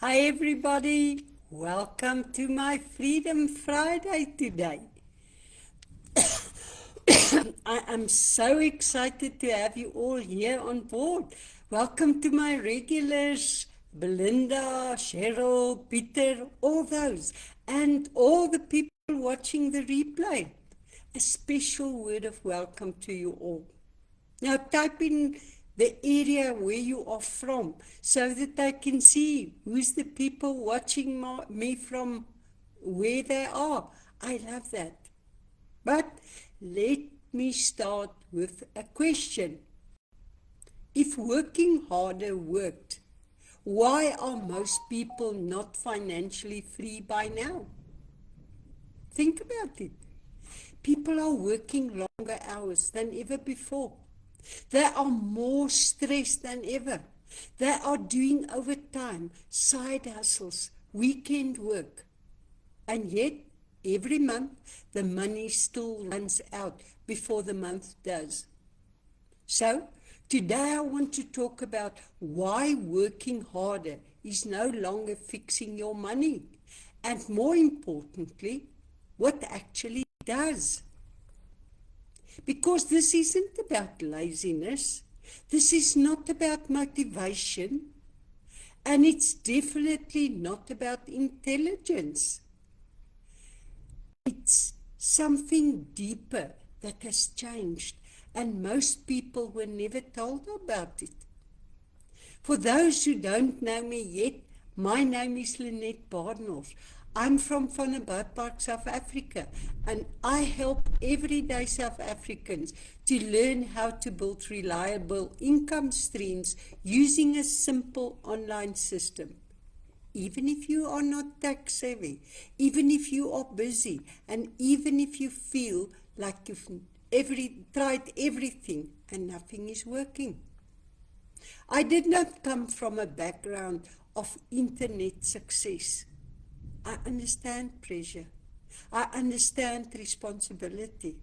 Hi, everybody. Welcome to my Freedom Friday today. I am so excited to have you all here on board. Welcome to my regulars, Belinda, Cheryl, Peter, all those, and all the people watching the replay. A special word of welcome to you all. Now type in the area where you are from so that I can see who's the people watching me from where they are. I love that. But let me start with a question. If working harder worked, why are most people not financially free by now? Think about it. People are working longer hours than ever before. They are more stressed than ever. They are doing overtime, side hustles, weekend work. And yet, every month, the money still runs out before the month does. So, today I want to talk about why working harder is no longer fixing your money. And more importantly, what actually does. Because this isn't about laziness. This is not about motivation. And it's definitely not about intelligence. It's something deeper that has changed, and most people were never told about it. For those who don't know me yet, my name is Lynette Barnard. I'm from Vanderbijlpark, South Africa, and I help everyday South Africans to learn how to build reliable income streams using a simple online system. Even if you are not tech savvy, even if you are busy, and even if you feel like you've tried everything and nothing is working. I did not come from a background of internet success. I understand pressure. I understand responsibility.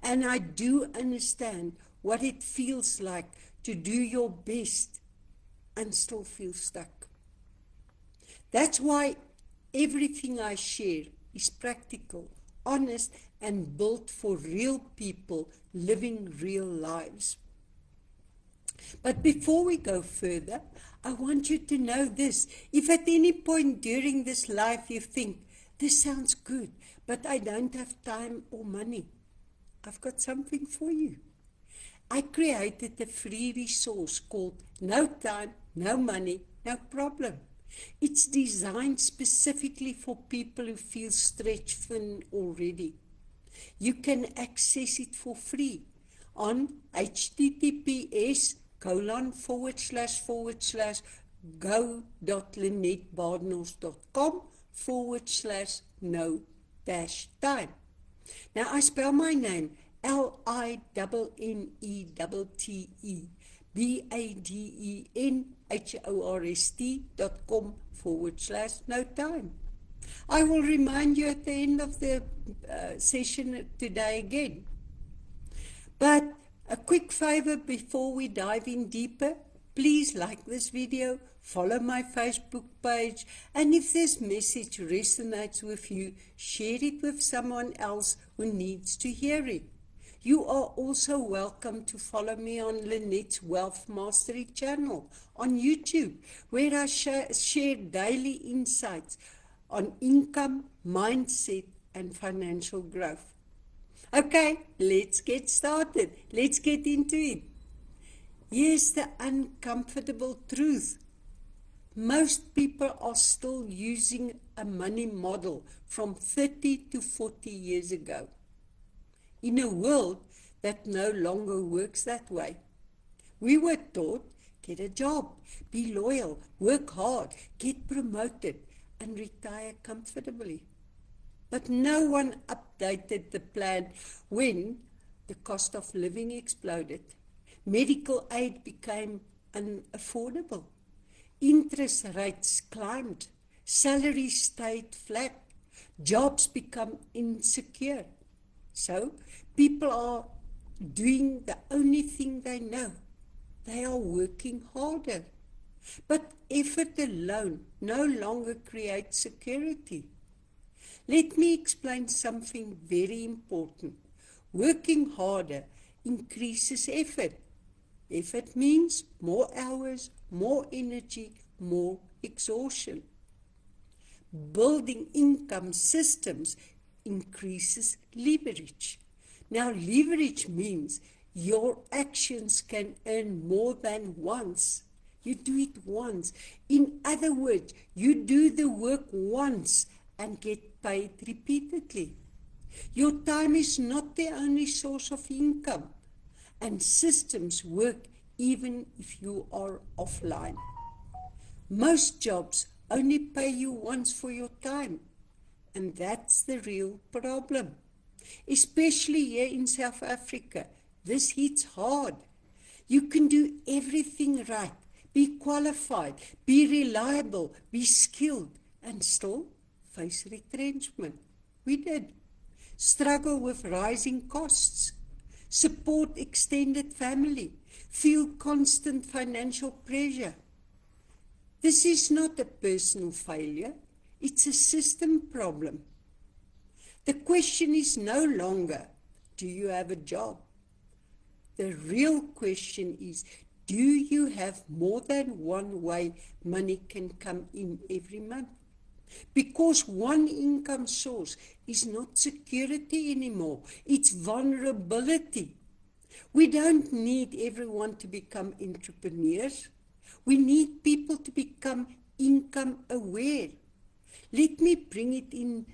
And I do understand what it feels like to do your best and still feel stuck. That's why everything I share is practical, honest, and built for real people living real lives. But before we go further, I want you to know this. If at any point during this life you think, this sounds good, but I don't have time or money, I've got something for you. I created a free resource called No Time, No Money, No Problem. It's designed specifically for people who feel stretched thin already. You can access it for free on https://go.lynettebarnard.com/no-time. Now I spell my name LINNETBADENHORST.com/no time. I will remind you at the end of the session today again. But a quick favor before we dive in deeper, please like this video, follow my Facebook page, and if this message resonates with you, share it with someone else who needs to hear it. You are also welcome to follow me on Lynette's Wealth Mastery channel on YouTube, where I share daily insights on income, mindset, and financial growth. Okay, let's get started. Let's get into it. Here's the uncomfortable truth. Most people are still using a money model from 30 to 40 years ago. In a world that no longer works that way. We were taught, get a job, be loyal, work hard, get promoted, and retire comfortably. But no one updated the plan when the cost of living exploded. Medical aid became unaffordable. Interest rates climbed. Salaries stayed flat. Jobs become insecure. So people are doing the only thing they know. They are working harder. But effort alone no longer creates security. Let me explain something very important. Working harder increases effort. Effort means more hours, more energy, more exhaustion. Building income systems increases leverage. Now, leverage means your actions can earn more than once. You do it once. In other words, you do the work once and get paid repeatedly. Your time is not the only source of income, and systems work even if you are offline. Most jobs only pay you once for your time, and that's the real problem. Especially here in South Africa, this hits hard. You can do everything right, be qualified, be reliable, be skilled, and still face retrenchment. We did. Struggle with rising costs, support extended family, feel constant financial pressure. This is not a personal failure, it's a system problem. The question is no longer, do you have a job? The real question is, do you have more than one way money can come in every month? Because one income source is not security anymore, it's vulnerability. We don't need everyone to become entrepreneurs. We need people to become income aware. Let me bring it in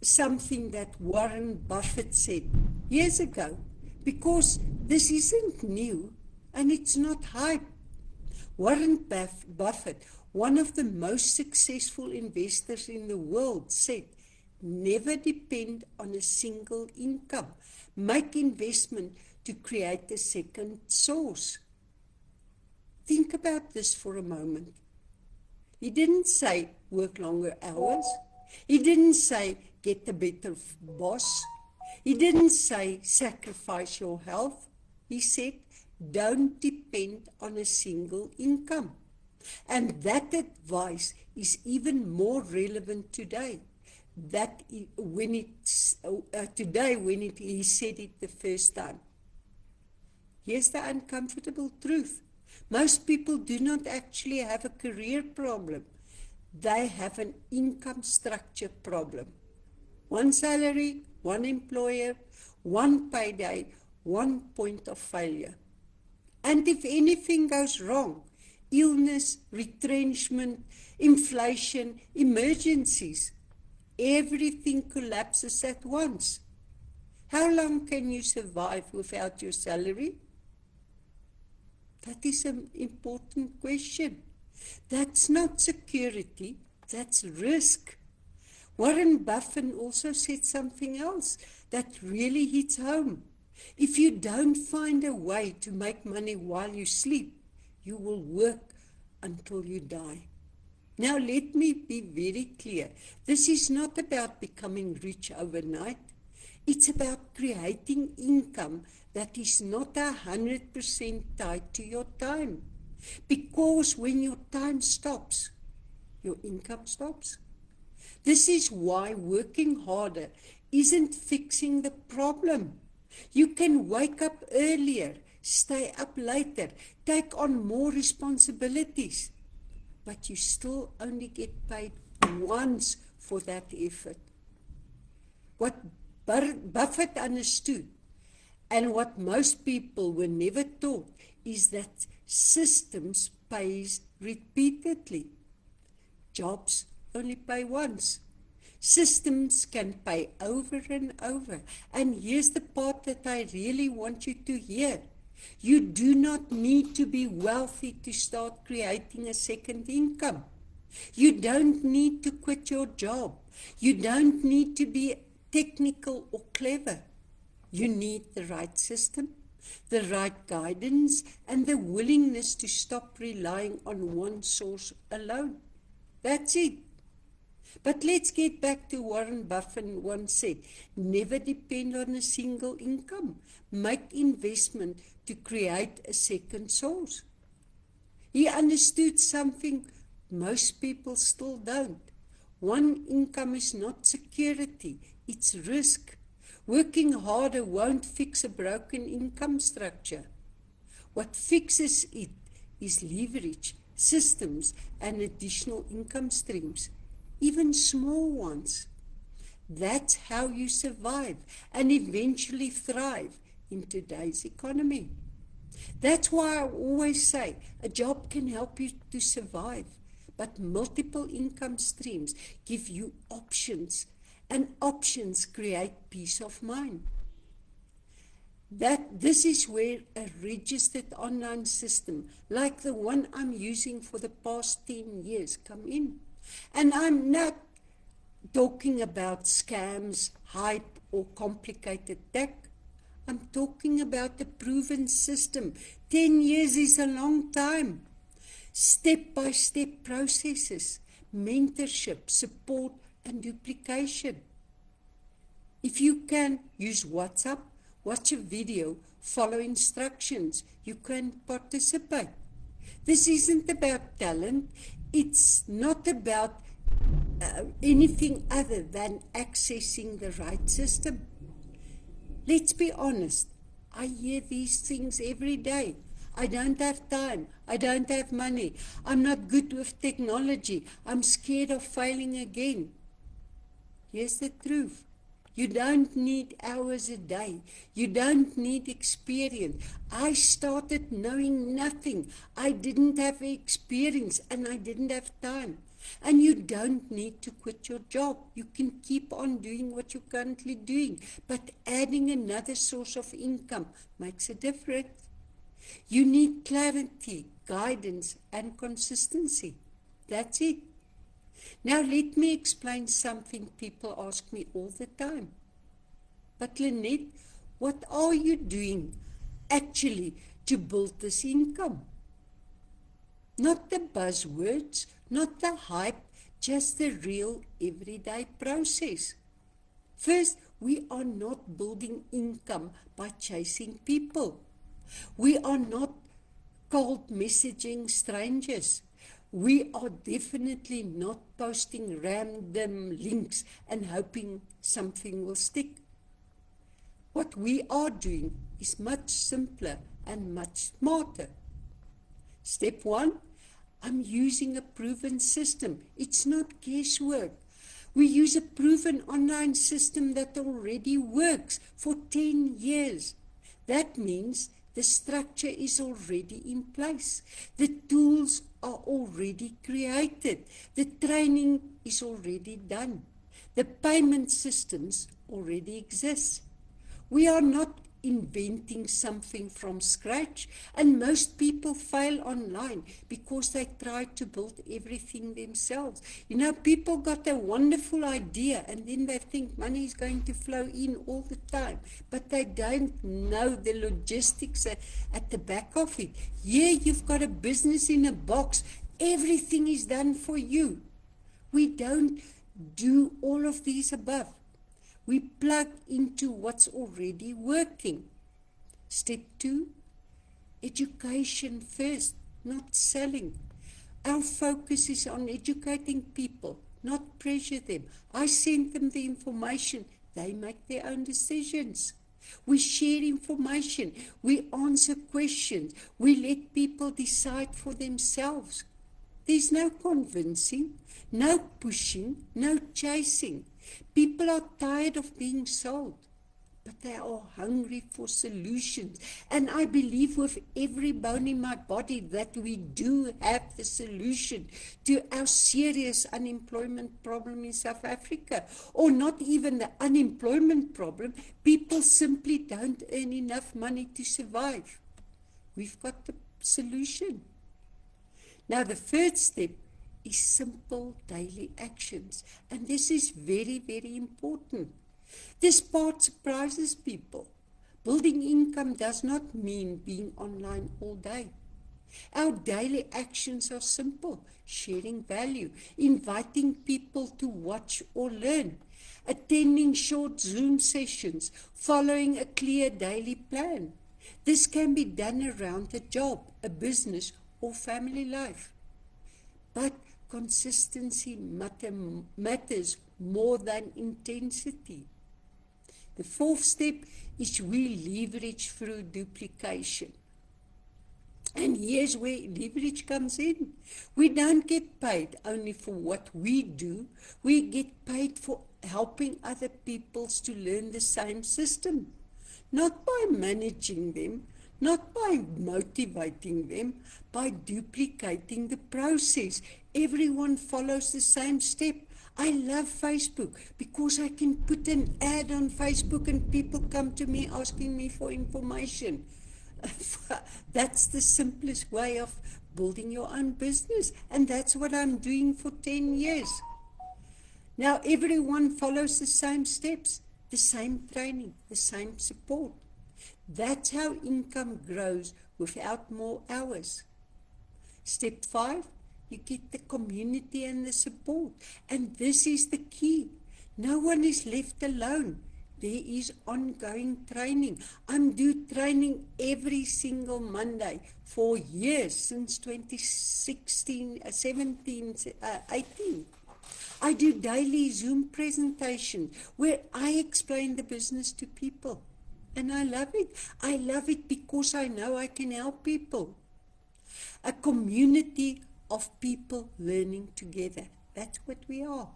something that Warren Buffett said years ago, because this isn't new and it's not hype. Warren Buffett, one of the most successful investors in the world, said, never depend on a single income. Make investment to create a second source. Think about this for a moment. He didn't say work longer hours. He didn't say get a better boss. He didn't say sacrifice your health. He said don't depend on a single income. And that advice is even more relevant today. He said it the first time. Here's the uncomfortable truth. Most people do not actually have a career problem. They have an income structure problem. One salary, one employer, one payday, one point of failure. And if anything goes wrong, illness, retrenchment, inflation, emergencies, everything collapses at once. How long can you survive without your salary? That is an important question. That's not security, that's risk. Warren Buffett also said something else that really hits home. If you don't find a way to make money while you sleep, you will work until you die. Now let me be very clear. This is not about becoming rich overnight. It's about creating income that is not 100% tied to your time. Because when your time stops, your income stops. This is why working harder isn't fixing the problem. You can wake up earlier, stay up later, take on more responsibilities, but you still only get paid once for that effort. What Buffett understood and what most people were never taught is that systems pays repeatedly. Jobs only pay once. Systems can pay over and over. And here's the part that I really want you to hear. You do not need to be wealthy to start creating a second income. You don't need to quit your job. You don't need to be technical or clever. You need the right system, the right guidance, and the willingness to stop relying on one source alone. That's it. But let's get back to Warren Buffett once said, never depend on a single income. Make investment to create a second source. He understood something most people still don't. One income is not security, it's risk. Working harder won't fix a broken income structure. What fixes it is leverage, systems, and additional income streams, even small ones. That's how you survive and eventually thrive in today's economy. That's why I always say a job can help you to survive, but multiple income streams give you options, and options create peace of mind. This is where a registered online system like the one I'm using for the past 10 years come in. And I'm not talking about scams, hype, or complicated tech. I'm talking about a proven system. 10 years is a long time. Step-by-step processes, mentorship, support, and duplication. If you can use WhatsApp, watch a video, follow instructions, you can participate. This isn't about talent. It's not about anything other than accessing the right system. Let's be honest. I hear these things every day. I don't have time. I don't have money. I'm not good with technology. I'm scared of failing again. Here's the truth. You don't need hours a day. You don't need experience. I started knowing nothing. I didn't have experience and I didn't have time. And you don't need to quit your job. You can keep on doing what you're currently doing. But adding another source of income makes a difference. You need clarity, guidance, and consistency. That's it. Now let me explain something people ask me all the time. But Lynette, what are you doing actually to build this income? Not the buzzwords, not the hype, just the real everyday process. First, we are not building income by chasing people. We are not cold messaging strangers. We are definitely not posting random links and hoping something will stick. What we are doing is much simpler and much smarter. Step 1, I'm using a proven system. It's not guesswork. We use a proven online system that already works for 10 years. That means the structure is already in place. The tools are already created. The training is already done. The payment systems already exist. We are not inventing something from scratch, and most people fail online because they try to build everything themselves. You know, people got a wonderful idea and then they think money is going to flow in all the time, but they don't know the logistics at the back of it. Here you've got a business in a box. Everything is done for you. We don't do all of these above. We plug into what's already working. Step 2, education first, not selling. Our focus is on educating people, not pressure them. I send them the information. They make their own decisions. We share information. We answer questions. We let people decide for themselves. There's no convincing, no pushing, no chasing. People are tired of being sold, but they are hungry for solutions. And I believe with every bone in my body that we do have the solution to our serious unemployment problem in South Africa. Or not even the unemployment problem. People simply don't earn enough money to survive. We've got the solution. Now the third step is simple daily actions. And this is very, very important. This part surprises people. Building income does not mean being online all day. Our daily actions are simple: sharing value, inviting people to watch or learn, attending short Zoom sessions, following a clear daily plan. This can be done around a job, a business, or family life. But consistency matters more than intensity. The fourth step is we leverage through duplication. And here's where leverage comes in. We don't get paid only for what we do. We get paid for helping other people to learn the same system. Not by managing them, not by motivating them, by duplicating the process. Everyone follows the same step. I love Facebook because I can put an ad on Facebook and people come to me asking me for information. That's the simplest way of building your own business, and that's what I'm doing for 10 years. Now everyone follows the same steps, the same training, the same support. That's how income grows without more hours. Step 5, you get the community and the support, and this is the key. No one is left alone. There is ongoing training. I'm doing training every single Monday for years, since 2016, 17, 18. I do daily Zoom presentations where I explain the business to people. And I love it. I love it because I know I can help people. A community of people learning together. That's what we are.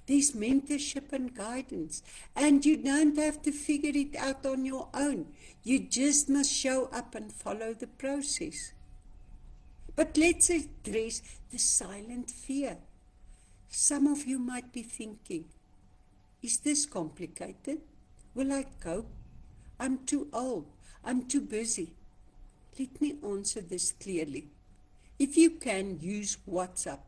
There's mentorship and guidance, and you don't have to figure it out on your own. You just must show up and follow the process. But let's address the silent fear. Some of you might be thinking, is this complicated? Will I cope? I'm too old. I'm too busy. Let me answer this clearly. If you can, use WhatsApp.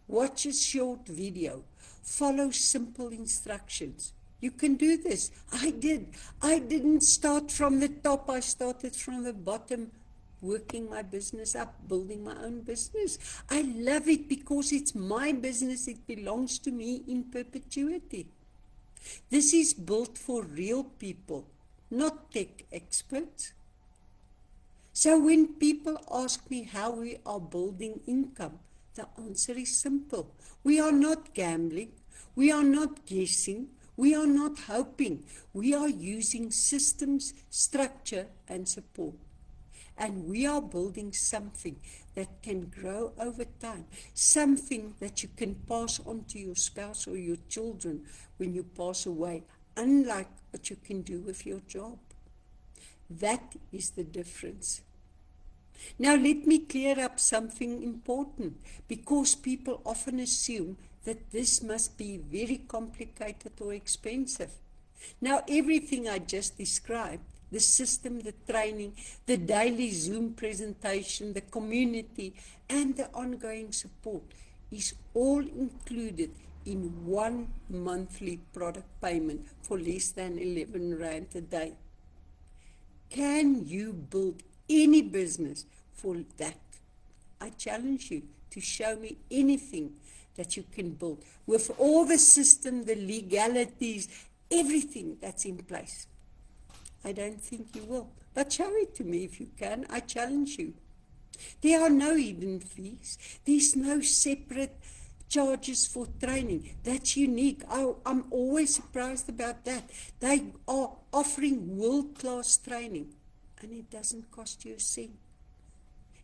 Watch a short video. Follow simple instructions. You can do this. I did. I didn't start from the top. I started from the bottom, working my business up, building my own business. I love it because it's my business. It belongs to me in perpetuity. This is built for real people, not tech experts. So when people ask me how we are building income, the answer is simple. We are not gambling. We are not guessing. We are not hoping. We are using systems, structure, and support. And we are building something that can grow over time. Something that you can pass on to your spouse or your children when you pass away, unlike what you can do with your job. That is the difference. Now let me clear up something important, because people often assume that this must be very complicated or expensive. Now everything I just described, the system, the training, the daily Zoom presentation, the community, and the ongoing support is all included in one monthly product payment for less than 11 Rand a day. Can you build any business for that? I challenge you to show me anything that you can build with all the system, the legalities, everything that's in place. I don't think you will, but show it to me if you can. I challenge you. There are no hidden fees. There's no separate charges for training. That's unique. I'm always surprised about that. They are offering world-class training, and it doesn't cost you a cent.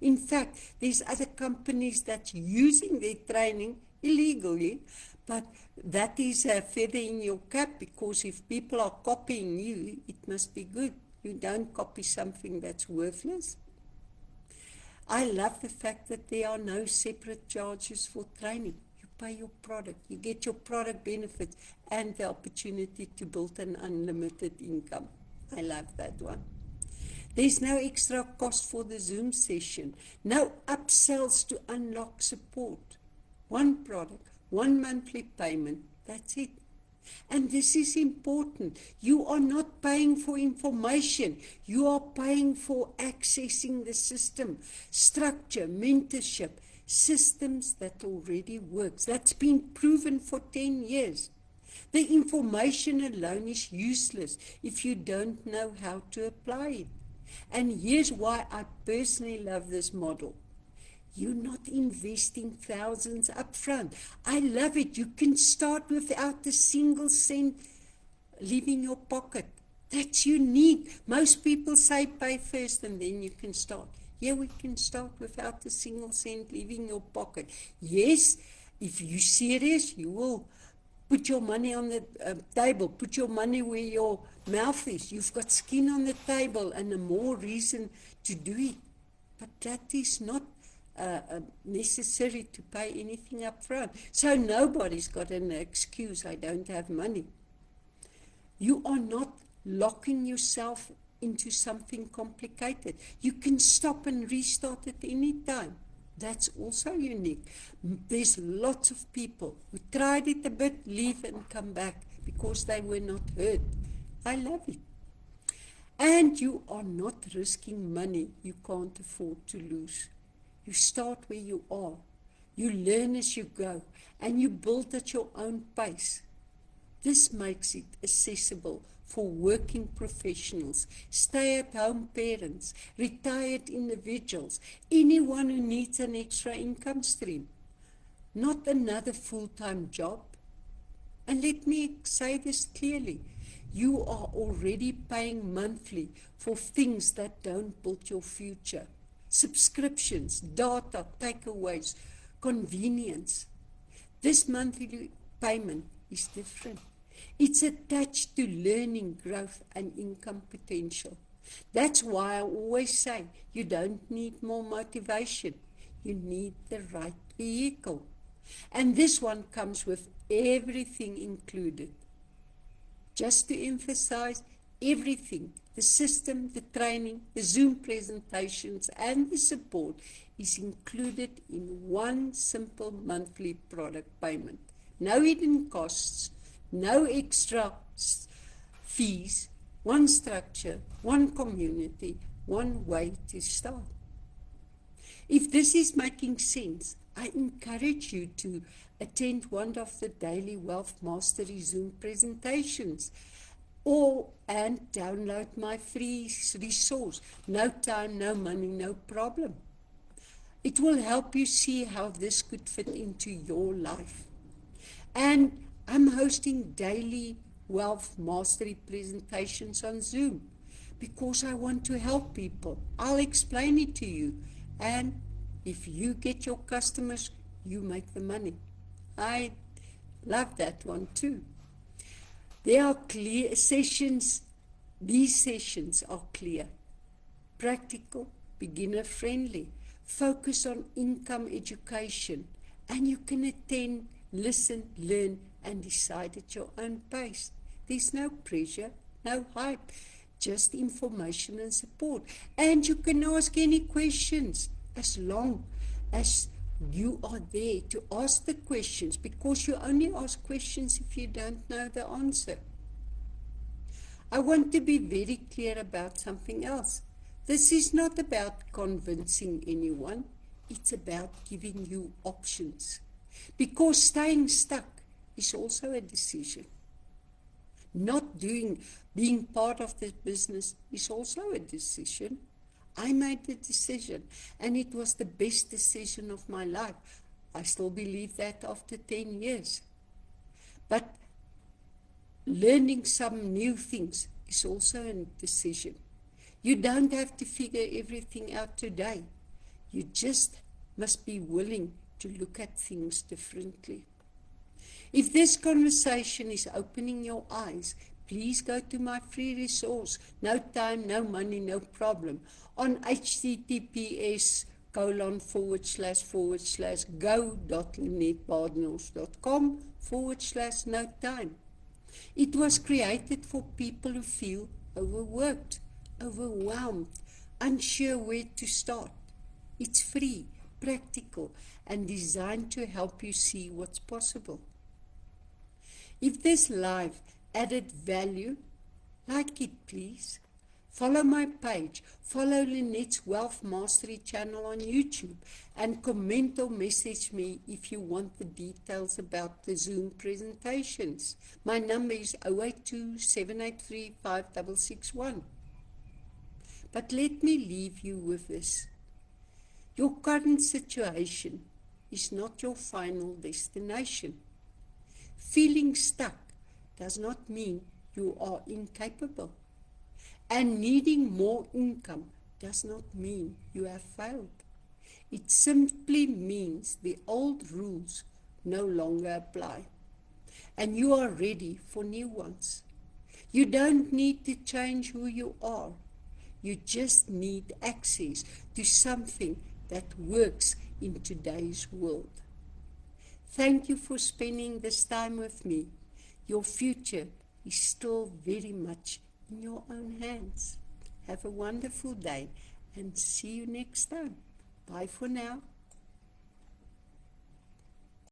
In fact, there's other companies that's using their training illegally, but that is a feather in your cap, because if people are copying you, it must be good. You don't copy something that's worthless. I love the fact that there are no separate charges for training. You pay your product, you get your product benefits and the opportunity to build an unlimited income. I love that one. There's no extra cost for the Zoom session, no upsells to unlock support. One product, one monthly payment, that's it. And this is important. You are not paying for information. You are paying for accessing the system, structure, mentorship, systems that already works. That's been proven for 10 years. The information alone is useless if you don't know how to apply it. And here's why I personally love this model. You're not investing thousands up front. I love it. You can start without a single cent leaving your pocket. That's unique. Most people say pay first and then you can start. Yeah, we can start without a single cent leaving your pocket. Yes, if you're serious, you will put your money on the table. Put your money where your mouth is. You've got skin on the table and a more reason to do it. But that is not necessary to pay anything up front. So nobody's got an excuse, I don't have money. You are not locking yourself into something complicated. You can stop and restart at any time. That's also unique. There's lots of people who tried it a bit, leave and come back because they were not hurt. I love it. And you are not risking money you can't afford to lose. You start where you are. You learn as you go, and you build at your own pace. This makes it accessible for working professionals, stay-at-home parents, retired individuals, anyone who needs an extra income stream, not another full-time job. And let me say this clearly. You are already paying monthly for things that don't build your future. Subscriptions, data, takeaways, convenience. This monthly payment is different. It's attached to learning, growth, and income potential. That's why I always say you don't need more motivation. You need the right vehicle. And this one comes with everything included. Just to emphasize, everything, the system, the training, the Zoom presentations, and the support is included in one simple monthly product payment. No hidden costs, no extra fees, one structure, one community, one way to start. If this is making sense, I encourage you to attend one of the daily Wealth Mastery Zoom presentations and download my free resource, No Time, No Money, No Problem. It will help you see how this could fit into your life. And I'm hosting daily Wealth Mastery presentations on Zoom because I want to help people. I'll explain it to you. And if you get your customers, you make the money. I love that one too. There are clear sessions. These sessions are clear, practical, beginner-friendly, focus on income education, and you can attend, listen, learn, and decide at your own pace. There's no pressure, no hype, just information and support. And you can ask any questions as long as you are there to ask the questions, because you only ask questions if you don't know the answer. I want to be very clear about something else. This is not about convincing anyone. It's about giving you options. Because staying stuck is also a decision. Not being part of this business is also a decision. I made the decision, and it was the best decision of my life. I still believe that after 10 years. But learning some new things is also a decision. You don't have to figure everything out today. You just must be willing to look at things differently. If this conversation is opening your eyes, please go to my free resource, No Time, No Money, No Problem, on https://go.lynettebadenhorst.com/no time. It was created for people who feel overworked, overwhelmed, unsure where to start. It's free, practical, and designed to help you see what's possible. If this live added value, like it please. Follow my page, follow Lynette's Wealth Mastery channel on YouTube, and comment or message me if you want the details about the Zoom presentations. My number is 082-783-5661. But let me leave you with this. Your current situation is not your final destination. Feeling stuck does not mean you are incapable. And needing more income does not mean you have failed. It simply means the old rules no longer apply. And you are ready for new ones. You don't need to change who you are. You just need access to something that works in today's world. Thank you for spending this time with me. Your future is still very much in your own hands. Have a wonderful day and see you next time. Bye for now.